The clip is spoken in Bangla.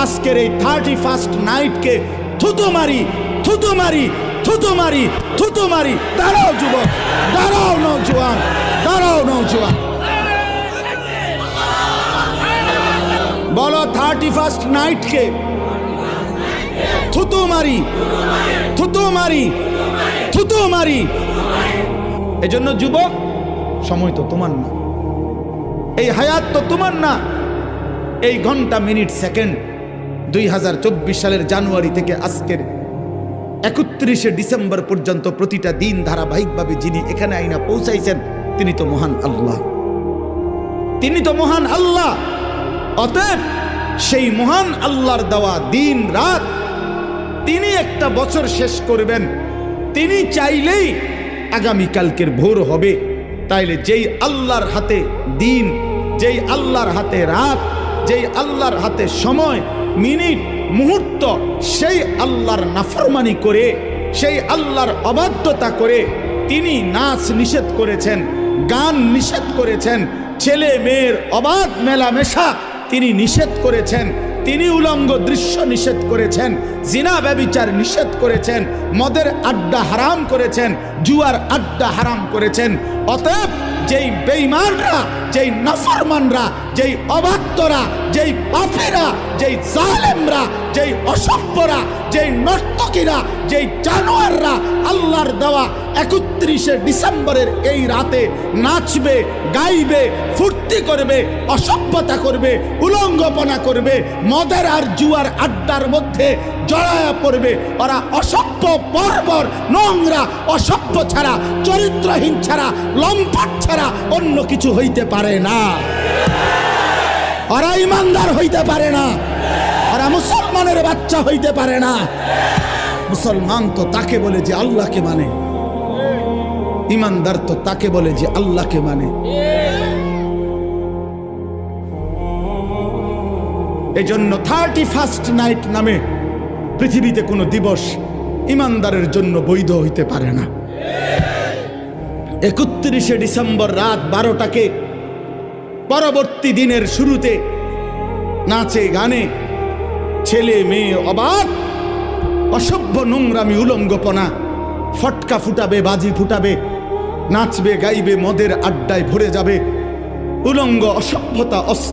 আজকের এই 31st নাইটকে থুতু মারি থুতু মারি থুতু মারি থুতু মারি। দাঁড়াও যুবক, দাঁড়াও নওজোয়ান, দাঁড়াও নওজোয়ান, বলো 31st নাইটকে থুতু মারি থুতু মারি থুতু মারি। এজন্য যুবক, সময় তো তোমার না, এই হায়াত তো তোমার না। এই ঘন্টা মিনিট সেকেন্ড 2024 সালের জানুয়ারি থেকে আজকের 31শে ডিসেম্বর পর্যন্ত প্রতিটা দিন ধারাবাহিকভাবে যিনি এখানে আইনা পৌঁছাইছেন তিনি তো মহান আল্লাহ, তিনি তো মহান আল্লাহ। অতএব সেই মহান আল্লাহর দেওয়া দিন রাত, তিনি একটা বছর শেষ করবেন, তিনি চাইলেই আগামীকালকের ভোর হবে। তাইলে যেই আল্লাহর হাতে দিন, যেই আল্লাহর হাতে রাত, যেই আল্লাহর হাতে সময়, মিনিট, মুহূর্ত, সেই আল্লাহর নাফরমানি করে, সেই আল্লাহর অবাধ্যতা করে তিনি নাচ নিষেধ করেছেন, গান নিষেধ করেছেন, ছেলে মেয়ের অবাধ মেলামেশা তিনি নিষেধ করেছেন, তিনি উলঙ্গ দৃশ্য নিষেধ করেছেন, জিনা ব্যভিচার নিষেধ করেছেন, মদের আড্ডা হারাম করেছেন, জুয়ার আড্ডা হারাম করেছেন। অতএব যেই বেঈমানরা, যেই নাফরমানরা, যেই অবাধ্যরা, যেই পাপীরা, যেই জালেমরা, যেই অসভ্যরা, যেই নর্তকীরা, যেই জানোয়াররা আল্লাহর দেওয়া 31শে ডিসেম্বরের এই রাতে নাচবে, গাইবে, ফুর্তি করবে, অসভ্যতা করবে, উলঙ্গপনা করবে, মদের আর জুয়ার আড্ডার মধ্যে জড়ায়া পড়বে, ওরা অসভ্য, বর্বর, নোংরা, অসভ্য ছাড়া, চরিত্রহীন ছাড়া, লম্পট ছাড়া অন্য কিছু হইতে পারে না। ওরা ইমানদার হইতে পারে না, ওরা মুসলমানের বাচ্চা হইতে পারে না। মুসলমান তো তাকে বলে যে আল্লাহকে মানে, ইমানদার তো তাকে বলে যে আল্লাহকে মানে। এজন্য 31st নাইট নামে পৃথিবীতে কোনো দিবস ইমানদারের জন্য বৈধ হইতে পারে না। 31শে ডিসেম্বর রাত 12টাকে পরবর্তী দিনের শুরুতে নাচে গানে ছেলে মেয়ে অবাক, অসভ্য, নোংরামি, উলঙ্গপনা, ফটকা ফুটাবে, বাজি ফুটাবে, নাচবে, গাইবে, মদের আড্ডায় ভরে যাবে, উলঙ্গ, অসভ্যতা,